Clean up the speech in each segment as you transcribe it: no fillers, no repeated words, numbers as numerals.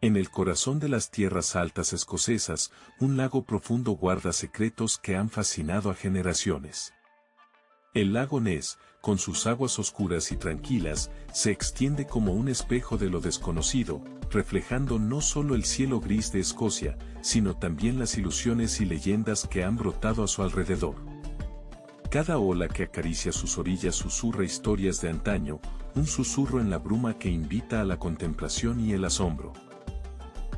En el corazón de las tierras altas escocesas, un lago profundo guarda secretos que han fascinado a generaciones. El lago Ness, con sus aguas oscuras y tranquilas, se extiende como un espejo de lo desconocido, reflejando no solo el cielo gris de Escocia, sino también las ilusiones y leyendas que han brotado a su alrededor. Cada ola que acaricia sus orillas susurra historias de antaño, un susurro en la bruma que invita a la contemplación y el asombro.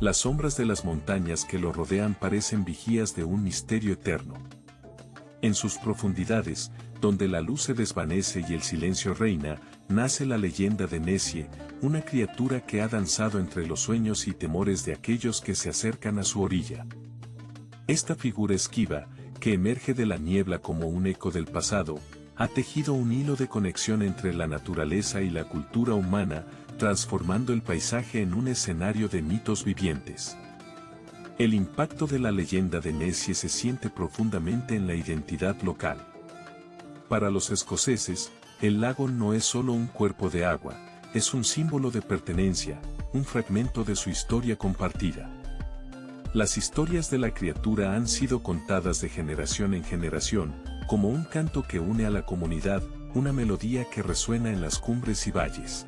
Las sombras de las montañas que lo rodean parecen vigías de un misterio eterno. En sus profundidades, donde la luz se desvanece y el silencio reina, nace la leyenda de Nessie, una criatura que ha danzado entre los sueños y temores de aquellos que se acercan a su orilla. Esta figura esquiva, que emerge de la niebla como un eco del pasado, ha tejido un hilo de conexión entre la naturaleza y la cultura humana, transformando el paisaje en un escenario de mitos vivientes. El impacto de la leyenda de Nessie se siente profundamente en la identidad local. Para los escoceses, el lago no es solo un cuerpo de agua, es un símbolo de pertenencia, un fragmento de su historia compartida. Las historias de la criatura han sido contadas de generación en generación, como un canto que une a la comunidad, una melodía que resuena en las cumbres y valles.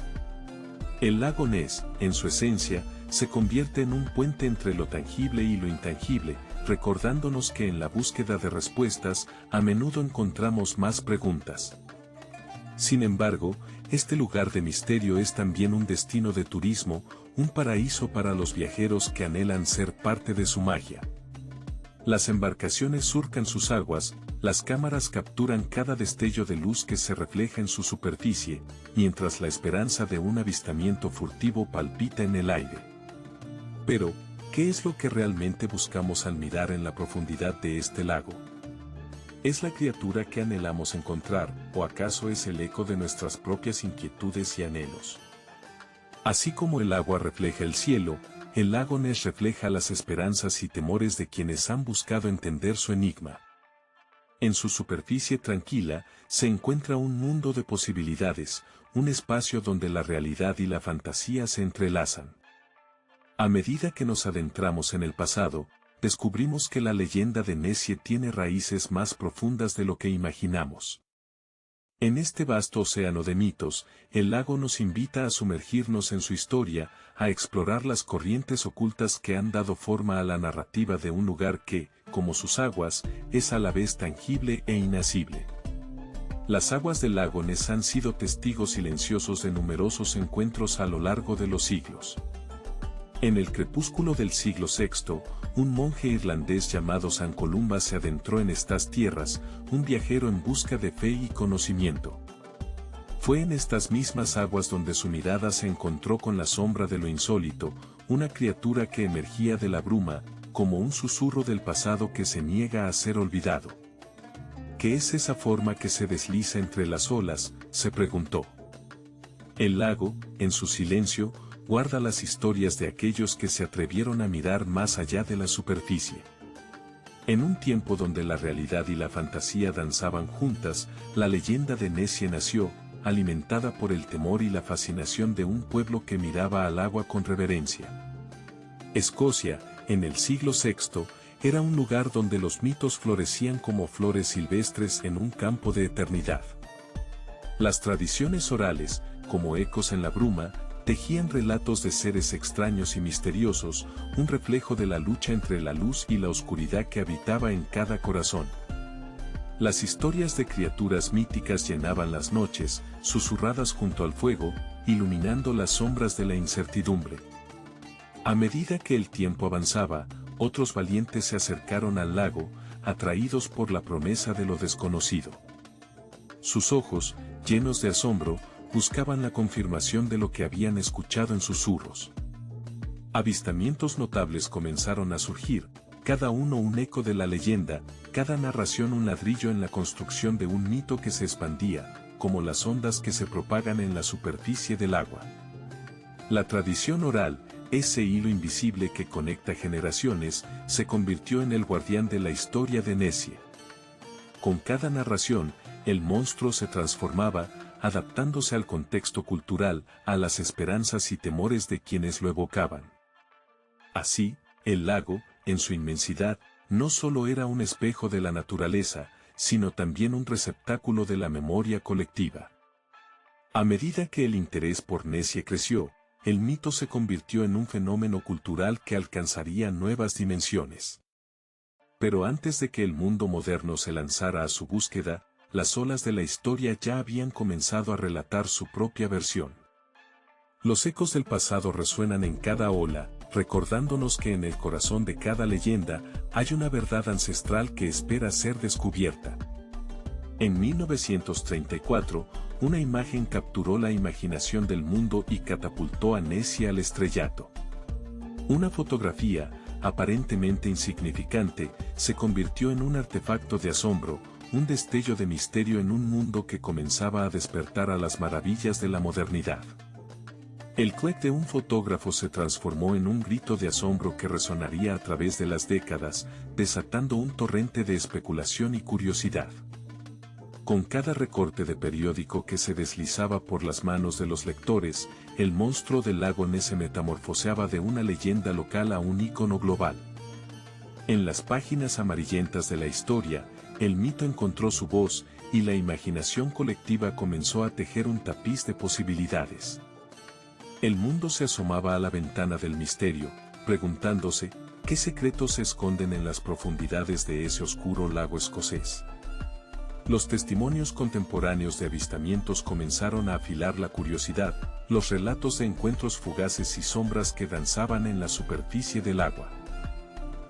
El lago Ness, en su esencia, se convierte en un puente entre lo tangible y lo intangible, recordándonos que en la búsqueda de respuestas, a menudo encontramos más preguntas. Sin embargo, este lugar de misterio es también un destino de turismo, un paraíso para los viajeros que anhelan ser parte de su magia. Las embarcaciones surcan sus aguas, las cámaras capturan cada destello de luz que se refleja en su superficie, mientras la esperanza de un avistamiento furtivo palpita en el aire. Pero, ¿qué es lo que realmente buscamos al mirar en la profundidad de este lago? ¿Es la criatura que anhelamos encontrar, o acaso es el eco de nuestras propias inquietudes y anhelos? Así como el agua refleja el cielo, el lago Ness refleja las esperanzas y temores de quienes han buscado entender su enigma. En su superficie tranquila, se encuentra un mundo de posibilidades, un espacio donde la realidad y la fantasía se entrelazan. A medida que nos adentramos en el pasado, descubrimos que la leyenda de Nessie tiene raíces más profundas de lo que imaginamos. En este vasto océano de mitos, el lago nos invita a sumergirnos en su historia, a explorar las corrientes ocultas que han dado forma a la narrativa de un lugar que, como sus aguas, es a la vez tangible e inacible. Las aguas del lago Ness han sido testigos silenciosos de numerosos encuentros a lo largo de los siglos. En el crepúsculo del siglo VI, un monje irlandés llamado San Columba se adentró en estas tierras, un viajero en busca de fe y conocimiento. Fue en estas mismas aguas donde su mirada se encontró con la sombra de lo insólito, una criatura que emergía de la bruma, como un susurro del pasado que se niega a ser olvidado. ¿Qué es esa forma que se desliza entre las olas?, se preguntó. El lago, en su silencio, guarda las historias de aquellos que se atrevieron a mirar más allá de la superficie. En un tiempo donde la realidad y la fantasía danzaban juntas, la leyenda de Nessie nació, alimentada por el temor y la fascinación de un pueblo que miraba al agua con reverencia. Escocia, en el siglo VI, era un lugar donde los mitos florecían como flores silvestres en un campo de eternidad. Las tradiciones orales, como ecos en la bruma, tejían relatos de seres extraños y misteriosos, un reflejo de la lucha entre la luz y la oscuridad que habitaba en cada corazón. Las historias de criaturas míticas llenaban las noches, susurradas junto al fuego, iluminando las sombras de la incertidumbre. A medida que el tiempo avanzaba, otros valientes se acercaron al lago, atraídos por la promesa de lo desconocido. Sus ojos, llenos de asombro, buscaban la confirmación de lo que habían escuchado en susurros. Avistamientos notables comenzaron a surgir, cada uno un eco de la leyenda, cada narración un ladrillo en la construcción de un mito que se expandía, como las ondas que se propagan en la superficie del agua. La tradición oral, ese hilo invisible que conecta generaciones, se convirtió en el guardián de la historia de Nessie. Con cada narración, el monstruo se transformaba, adaptándose al contexto cultural, a las esperanzas y temores de quienes lo evocaban. Así, el lago, en su inmensidad, no solo era un espejo de la naturaleza, sino también un receptáculo de la memoria colectiva. A medida que el interés por Nessie creció, el mito se convirtió en un fenómeno cultural que alcanzaría nuevas dimensiones. Pero antes de que el mundo moderno se lanzara a su búsqueda, las olas de la historia ya habían comenzado a relatar su propia versión. Los ecos del pasado resuenan en cada ola, recordándonos que en el corazón de cada leyenda hay una verdad ancestral que espera ser descubierta. En 1934, una imagen capturó la imaginación del mundo y catapultó a Nessie al estrellato. Una fotografía, aparentemente insignificante, se convirtió en un artefacto de asombro, un destello de misterio en un mundo que comenzaba a despertar a las maravillas de la modernidad. El clic de un fotógrafo se transformó en un grito de asombro que resonaría a través de las décadas, desatando un torrente de especulación y curiosidad. Con cada recorte de periódico que se deslizaba por las manos de los lectores, el monstruo del lago Ness se metamorfoseaba de una leyenda local a un ícono global. En las páginas amarillentas de la historia, el mito encontró su voz, y la imaginación colectiva comenzó a tejer un tapiz de posibilidades. El mundo se asomaba a la ventana del misterio, preguntándose, ¿qué secretos se esconden en las profundidades de ese oscuro lago escocés? Los testimonios contemporáneos de avistamientos comenzaron a afilar la curiosidad, los relatos de encuentros fugaces y sombras que danzaban en la superficie del agua.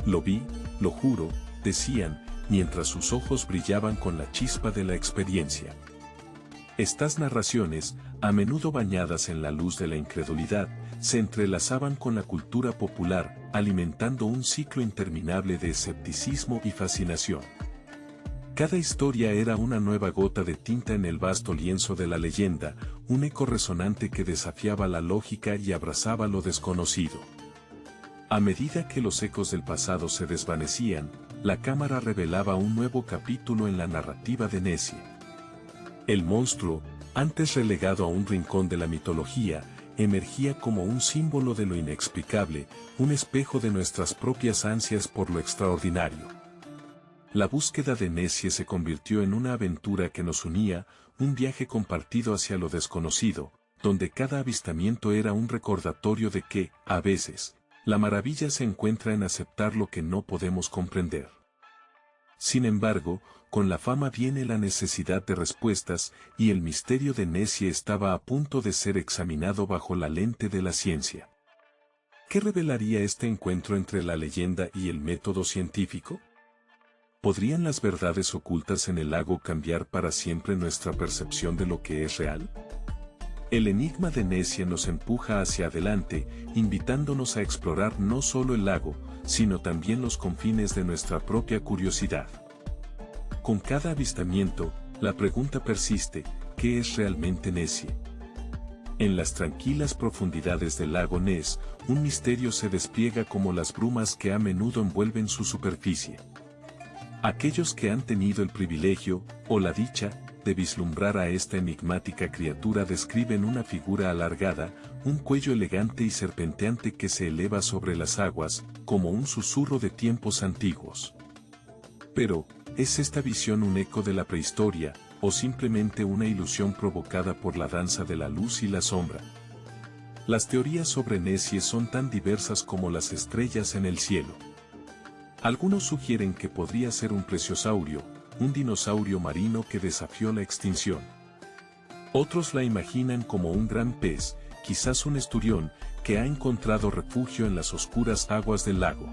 Lo vi, lo juro, decían, mientras sus ojos brillaban con la chispa de la experiencia. Estas narraciones, a menudo bañadas en la luz de la incredulidad, se entrelazaban con la cultura popular, alimentando un ciclo interminable de escepticismo y fascinación. Cada historia era una nueva gota de tinta en el vasto lienzo de la leyenda, un eco resonante que desafiaba la lógica y abrazaba lo desconocido. A medida que los ecos del pasado se desvanecían, la cámara revelaba un nuevo capítulo en la narrativa de Nessie. El monstruo, antes relegado a un rincón de la mitología, emergía como un símbolo de lo inexplicable, un espejo de nuestras propias ansias por lo extraordinario. La búsqueda de Nessie se convirtió en una aventura que nos unía, un viaje compartido hacia lo desconocido, donde cada avistamiento era un recordatorio de que, a veces, la maravilla se encuentra en aceptar lo que no podemos comprender. Sin embargo, con la fama viene la necesidad de respuestas, y el misterio de Nessie estaba a punto de ser examinado bajo la lente de la ciencia. ¿Qué revelaría este encuentro entre la leyenda y el método científico? ¿Podrían las verdades ocultas en el lago cambiar para siempre nuestra percepción de lo que es real? El enigma de Nessie nos empuja hacia adelante, invitándonos a explorar no solo el lago, sino también los confines de nuestra propia curiosidad. Con cada avistamiento, la pregunta persiste, ¿qué es realmente Nessie? En las tranquilas profundidades del lago Ness, un misterio se despliega como las brumas que a menudo envuelven su superficie. Aquellos que han tenido el privilegio, o la dicha, de vislumbrar a esta enigmática criatura describen una figura alargada, un cuello elegante y serpenteante que se eleva sobre las aguas, como un susurro de tiempos antiguos. Pero, ¿es esta visión un eco de la prehistoria, o simplemente una ilusión provocada por la danza de la luz y la sombra? Las teorías sobre Nessie son tan diversas como las estrellas en el cielo. Algunos sugieren que podría ser un plesiosaurio, un dinosaurio marino que desafió la extinción. Otros la imaginan como un gran pez, quizás un esturión, que ha encontrado refugio en las oscuras aguas del lago.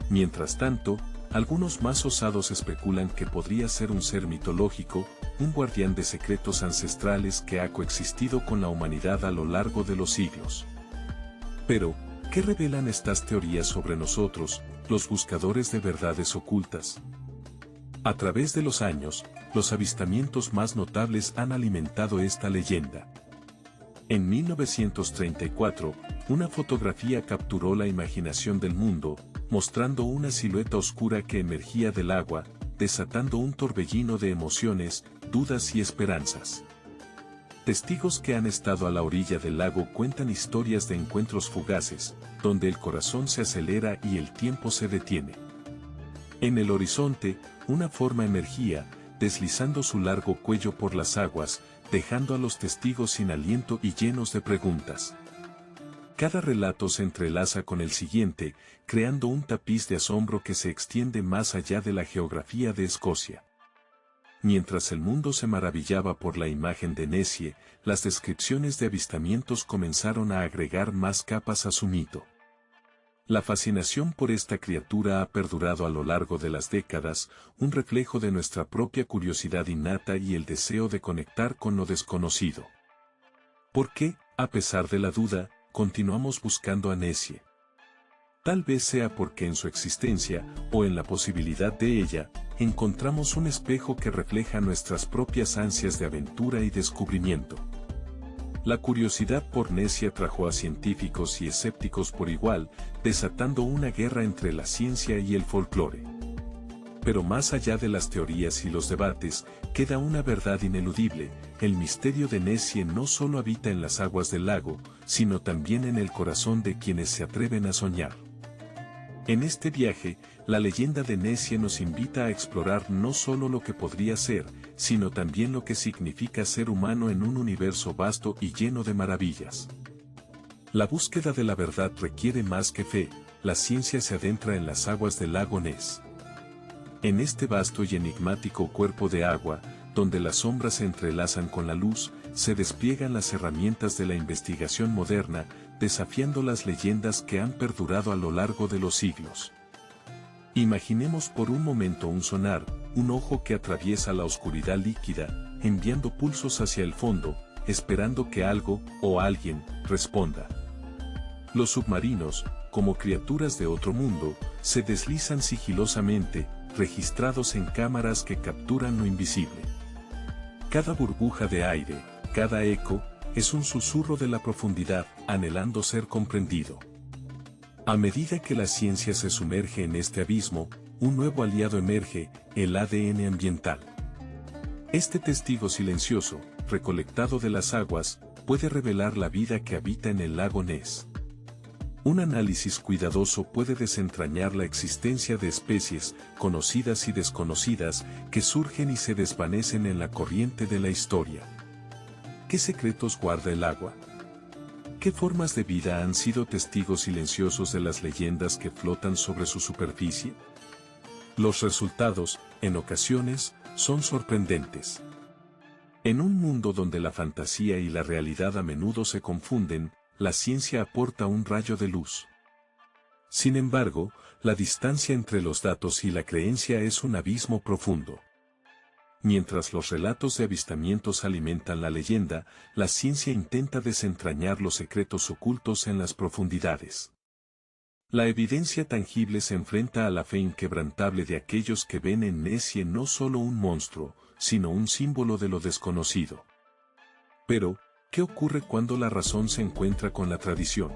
Mientras tanto, algunos más osados especulan que podría ser un ser mitológico, un guardián de secretos ancestrales que ha coexistido con la humanidad a lo largo de los siglos. Pero, ¿qué revelan estas teorías sobre nosotros, los buscadores de verdades ocultas? A través de los años, los avistamientos más notables han alimentado esta leyenda. En 1934, una fotografía capturó la imaginación del mundo, mostrando una silueta oscura que emergía del agua, desatando un torbellino de emociones, dudas y esperanzas. Testigos que han estado a la orilla del lago cuentan historias de encuentros fugaces, donde el corazón se acelera y el tiempo se detiene. En el horizonte, una forma emergía, deslizando su largo cuello por las aguas, dejando a los testigos sin aliento y llenos de preguntas. Cada relato se entrelaza con el siguiente, creando un tapiz de asombro que se extiende más allá de la geografía de Escocia. Mientras el mundo se maravillaba por la imagen de Nessie, las descripciones de avistamientos comenzaron a agregar más capas a su mito. La fascinación por esta criatura ha perdurado a lo largo de las décadas, un reflejo de nuestra propia curiosidad innata y el deseo de conectar con lo desconocido. ¿Por qué, a pesar de la duda, continuamos buscando a Nessie? Tal vez sea porque en su existencia, o en la posibilidad de ella, encontramos un espejo que refleja nuestras propias ansias de aventura y descubrimiento. La curiosidad por Nessie atrajo a científicos y escépticos por igual, desatando una guerra entre la ciencia y el folclore. Pero más allá de las teorías y los debates, queda una verdad ineludible: el misterio de Nessie no solo habita en las aguas del lago, sino también en el corazón de quienes se atreven a soñar. En este viaje, la leyenda de Nessie nos invita a explorar no solo lo que podría ser, sino también lo que significa ser humano en un universo vasto y lleno de maravillas. La búsqueda de la verdad requiere más que fe, la ciencia se adentra en las aguas del lago Ness. En este vasto y enigmático cuerpo de agua, donde las sombras se entrelazan con la luz, se despliegan las herramientas de la investigación moderna, desafiando las leyendas que han perdurado a lo largo de los siglos. Imaginemos por un momento un sonar, un ojo que atraviesa la oscuridad líquida, enviando pulsos hacia el fondo, esperando que algo, o alguien, responda. Los submarinos, como criaturas de otro mundo, se deslizan sigilosamente, registrados en cámaras que capturan lo invisible. Cada burbuja de aire, cada eco, es un susurro de la profundidad, anhelando ser comprendido. A medida que la ciencia se sumerge en este abismo, un nuevo aliado emerge, el ADN ambiental. Este testigo silencioso, recolectado de las aguas, puede revelar la vida que habita en el lago Ness. Un análisis cuidadoso puede desentrañar la existencia de especies, conocidas y desconocidas, que surgen y se desvanecen en la corriente de la historia. ¿Qué secretos guarda el agua? ¿Qué formas de vida han sido testigos silenciosos de las leyendas que flotan sobre su superficie? Los resultados, en ocasiones, son sorprendentes. En un mundo donde la fantasía y la realidad a menudo se confunden, la ciencia aporta un rayo de luz. Sin embargo, la distancia entre los datos y la creencia es un abismo profundo. Mientras los relatos de avistamientos alimentan la leyenda, la ciencia intenta desentrañar los secretos ocultos en las profundidades. La evidencia tangible se enfrenta a la fe inquebrantable de aquellos que ven en Nessie no solo un monstruo, sino un símbolo de lo desconocido. Pero, ¿qué ocurre cuando la razón se encuentra con la tradición?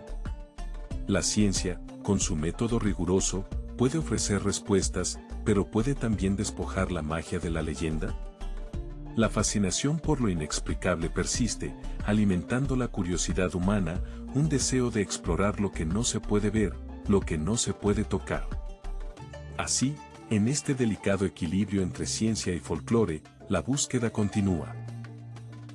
La ciencia, con su método riguroso, puede ofrecer respuestas, pero puede también despojar la magia de la leyenda. La fascinación por lo inexplicable persiste, alimentando la curiosidad humana, un deseo de explorar lo que no se puede ver, lo que no se puede tocar. Así, en este delicado equilibrio entre ciencia y folclore, la búsqueda continúa.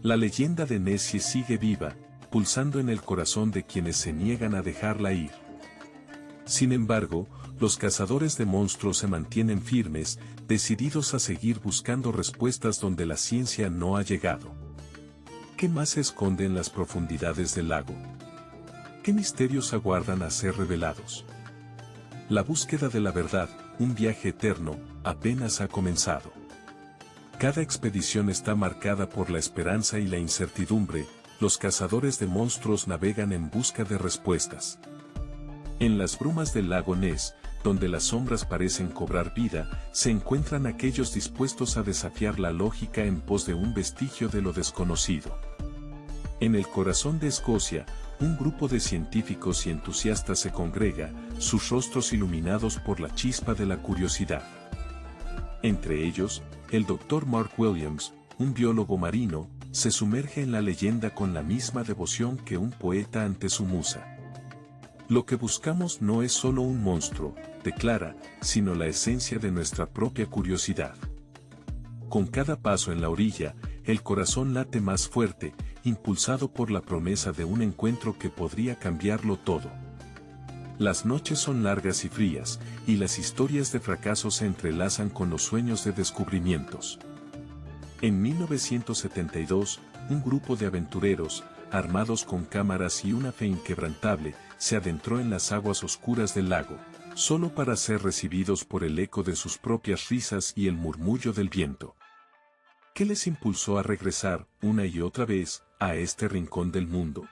La leyenda de Nessie sigue viva, pulsando en el corazón de quienes se niegan a dejarla ir. Sin embargo, los cazadores de monstruos se mantienen firmes, decididos a seguir buscando respuestas donde la ciencia no ha llegado. ¿Qué más se esconde en las profundidades del lago? ¿Qué misterios aguardan a ser revelados? La búsqueda de la verdad, un viaje eterno, apenas ha comenzado. Cada expedición está marcada por la esperanza y la incertidumbre, los cazadores de monstruos navegan en busca de respuestas. En las brumas del lago Ness, donde las sombras parecen cobrar vida, se encuentran aquellos dispuestos a desafiar la lógica en pos de un vestigio de lo desconocido. En el corazón de Escocia, un grupo de científicos y entusiastas se congrega, sus rostros iluminados por la chispa de la curiosidad. Entre ellos, el Dr. Mark Williams, un biólogo marino, se sumerge en la leyenda con la misma devoción que un poeta ante su musa. Lo que buscamos no es solo un monstruo, declara, sino la esencia de nuestra propia curiosidad. Con cada paso en la orilla, el corazón late más fuerte, impulsado por la promesa de un encuentro que podría cambiarlo todo. Las noches son largas y frías, y las historias de fracaso se entrelazan con los sueños de descubrimientos. En 1972, un grupo de aventureros, armados con cámaras y una fe inquebrantable, se adentró en las aguas oscuras del lago, solo para ser recibidos por el eco de sus propias risas y el murmullo del viento. ¿Qué les impulsó a regresar, una y otra vez, a este rincón del mundo?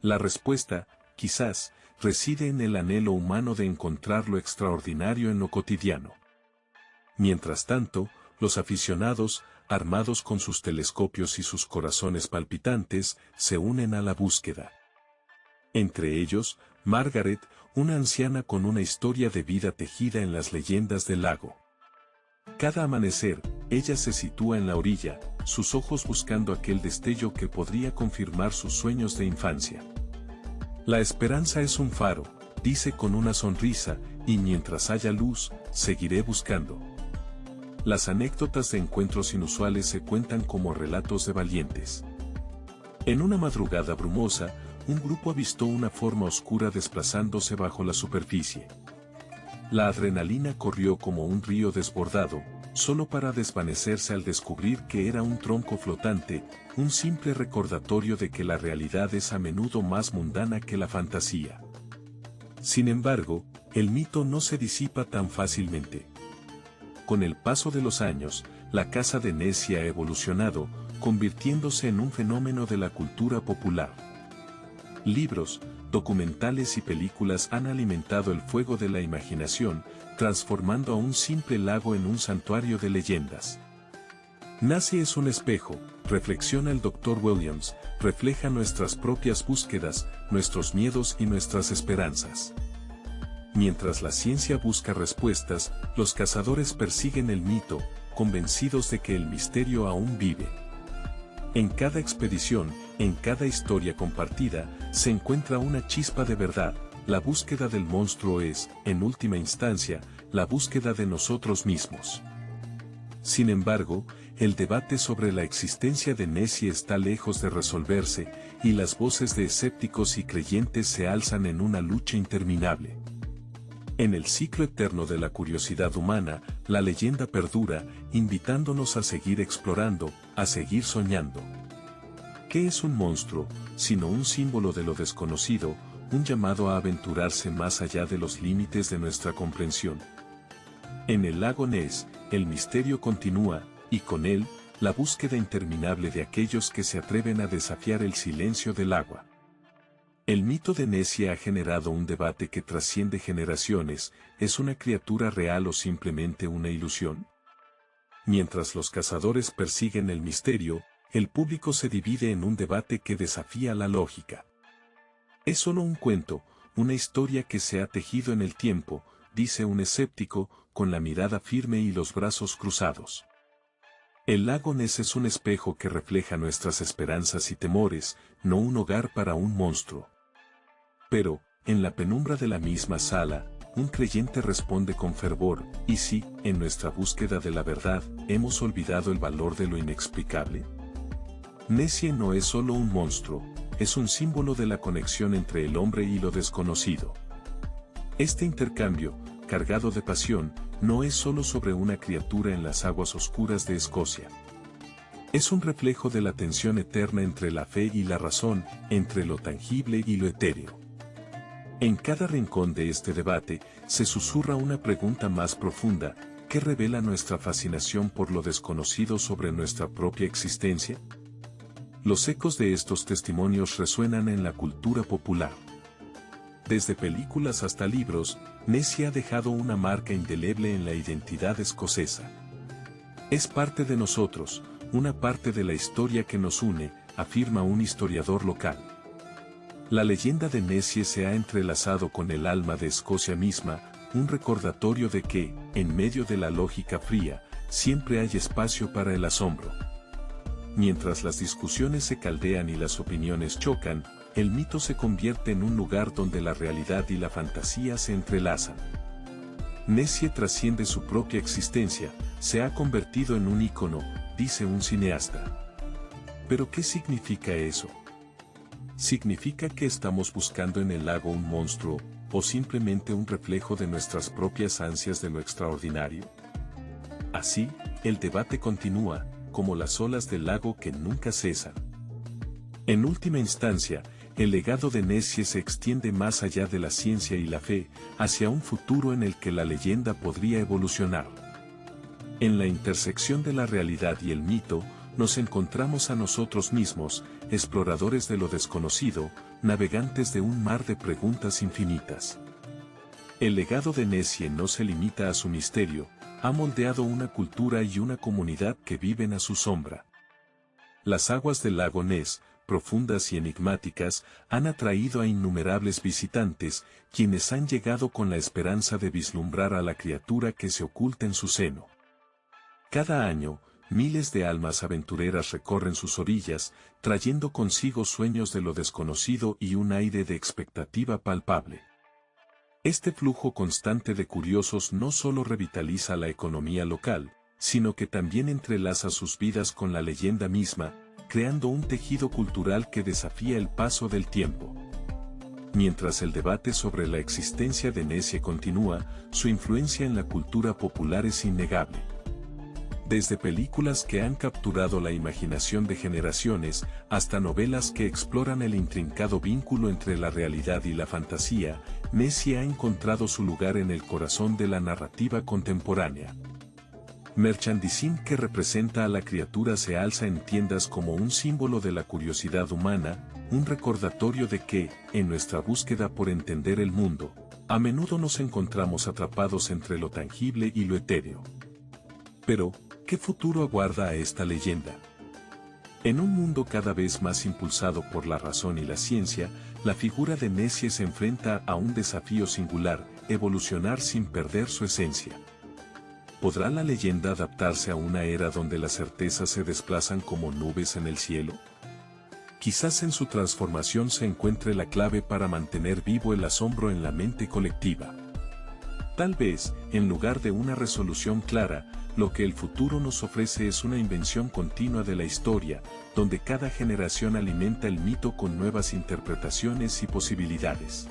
La respuesta, quizás, reside en el anhelo humano de encontrar lo extraordinario en lo cotidiano. Mientras tanto, los aficionados, armados con sus telescopios y sus corazones palpitantes, se unen a la búsqueda. Entre ellos, Margaret, una anciana con una historia de vida tejida en las leyendas del lago. Cada amanecer, ella se sitúa en la orilla, sus ojos buscando aquel destello que podría confirmar sus sueños de infancia. La esperanza es un faro, dice con una sonrisa, y mientras haya luz, seguiré buscando. Las anécdotas de encuentros inusuales se cuentan como relatos de valientes. En una madrugada brumosa, un grupo avistó una forma oscura desplazándose bajo la superficie. La adrenalina corrió como un río desbordado, solo para desvanecerse al descubrir que era un tronco flotante, un simple recordatorio de que la realidad es a menudo más mundana que la fantasía. Sin embargo, el mito no se disipa tan fácilmente. Con el paso de los años, la caza de Nessie ha evolucionado, convirtiéndose en un fenómeno de la cultura popular. Libros, documentales y películas han alimentado el fuego de la imaginación, transformando a un simple lago en un santuario de leyendas. Nessie es un espejo, reflexiona el Dr. Williams, refleja nuestras propias búsquedas, nuestros miedos y nuestras esperanzas. Mientras la ciencia busca respuestas, los cazadores persiguen el mito, convencidos de que el misterio aún vive. En cada expedición, en cada historia compartida, se encuentra una chispa de verdad. La búsqueda del monstruo es, en última instancia, la búsqueda de nosotros mismos. Sin embargo, el debate sobre la existencia de Nessie está lejos de resolverse, y las voces de escépticos y creyentes se alzan en una lucha interminable. En el ciclo eterno de la curiosidad humana, la leyenda perdura, invitándonos a seguir explorando, a seguir soñando. ¿Qué es un monstruo, sino un símbolo de lo desconocido, un llamado a aventurarse más allá de los límites de nuestra comprensión? En el lago Ness, el misterio continúa, y con él, la búsqueda interminable de aquellos que se atreven a desafiar el silencio del agua. El mito de Nessie ha generado un debate que trasciende generaciones. ¿Es una criatura real o simplemente una ilusión? Mientras los cazadores persiguen el misterio, el público se divide en un debate que desafía la lógica. Es solo un cuento, una historia que se ha tejido en el tiempo, dice un escéptico, con la mirada firme y los brazos cruzados. El lago Ness es un espejo que refleja nuestras esperanzas y temores, no un hogar para un monstruo. Pero, en la penumbra de la misma sala, un creyente responde con fervor, ¿y si, en nuestra búsqueda de la verdad, hemos olvidado el valor de lo inexplicable? Nessie no es solo un monstruo, es un símbolo de la conexión entre el hombre y lo desconocido. Este intercambio, cargado de pasión, no es solo sobre una criatura en las aguas oscuras de Escocia. Es un reflejo de la tensión eterna entre la fe y la razón, entre lo tangible y lo etéreo. En cada rincón de este debate, se susurra una pregunta más profunda: ¿qué revela nuestra fascinación por lo desconocido sobre nuestra propia existencia? Los ecos de estos testimonios resuenan en la cultura popular. Desde películas hasta libros, Nessie ha dejado una marca indeleble en la identidad escocesa. Es parte de nosotros, una parte de la historia que nos une, afirma un historiador local. La leyenda de Nessie se ha entrelazado con el alma de Escocia misma, un recordatorio de que, en medio de la lógica fría, siempre hay espacio para el asombro. Mientras las discusiones se caldean y las opiniones chocan, el mito se convierte en un lugar donde la realidad y la fantasía se entrelazan. Nessie trasciende su propia existencia, se ha convertido en un ícono, dice un cineasta. ¿Pero qué significa eso? ¿Significa que estamos buscando en el lago un monstruo, o simplemente un reflejo de nuestras propias ansias de lo extraordinario? Así, el debate continúa, como las olas del lago que nunca cesan. En última instancia, el legado de Nessie se extiende más allá de la ciencia y la fe, hacia un futuro en el que la leyenda podría evolucionar. En la intersección de la realidad y el mito, nos encontramos a nosotros mismos, exploradores de lo desconocido, navegantes de un mar de preguntas infinitas. El legado de Nessie no se limita a su misterio, ha moldeado una cultura y una comunidad que viven a su sombra. Las aguas del lago Ness, profundas y enigmáticas, han atraído a innumerables visitantes, quienes han llegado con la esperanza de vislumbrar a la criatura que se oculta en su seno. Cada año, miles de almas aventureras recorren sus orillas, trayendo consigo sueños de lo desconocido y un aire de expectativa palpable. Este flujo constante de curiosos no solo revitaliza la economía local, sino que también entrelaza sus vidas con la leyenda misma, creando un tejido cultural que desafía el paso del tiempo. Mientras el debate sobre la existencia de Nessie continúa, su influencia en la cultura popular es innegable. Desde películas que han capturado la imaginación de generaciones, hasta novelas que exploran el intrincado vínculo entre la realidad y la fantasía, Nessie ha encontrado su lugar en el corazón de la narrativa contemporánea. Merchandising que representa a la criatura se alza en tiendas como un símbolo de la curiosidad humana, un recordatorio de que, en nuestra búsqueda por entender el mundo, a menudo nos encontramos atrapados entre lo tangible y lo etéreo. Pero, ¿qué futuro aguarda a esta leyenda? En un mundo cada vez más impulsado por la razón y la ciencia, la figura de Nessie se enfrenta a un desafío singular, evolucionar sin perder su esencia. ¿Podrá la leyenda adaptarse a una era donde las certezas se desplazan como nubes en el cielo? Quizás en su transformación se encuentre la clave para mantener vivo el asombro en la mente colectiva. Tal vez, en lugar de una resolución clara, lo que el futuro nos ofrece es una invención continua de la historia, donde cada generación alimenta el mito con nuevas interpretaciones y posibilidades.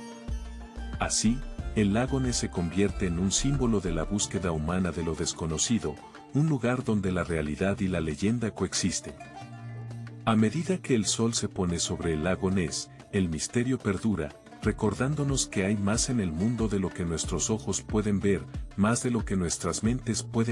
Así, el lago Ness se convierte en un símbolo de la búsqueda humana de lo desconocido, un lugar donde la realidad y la leyenda coexisten. A medida que el sol se pone sobre el lago Ness, el misterio perdura, recordándonos que hay más en el mundo de lo que nuestros ojos pueden ver, más de lo que nuestras mentes pueden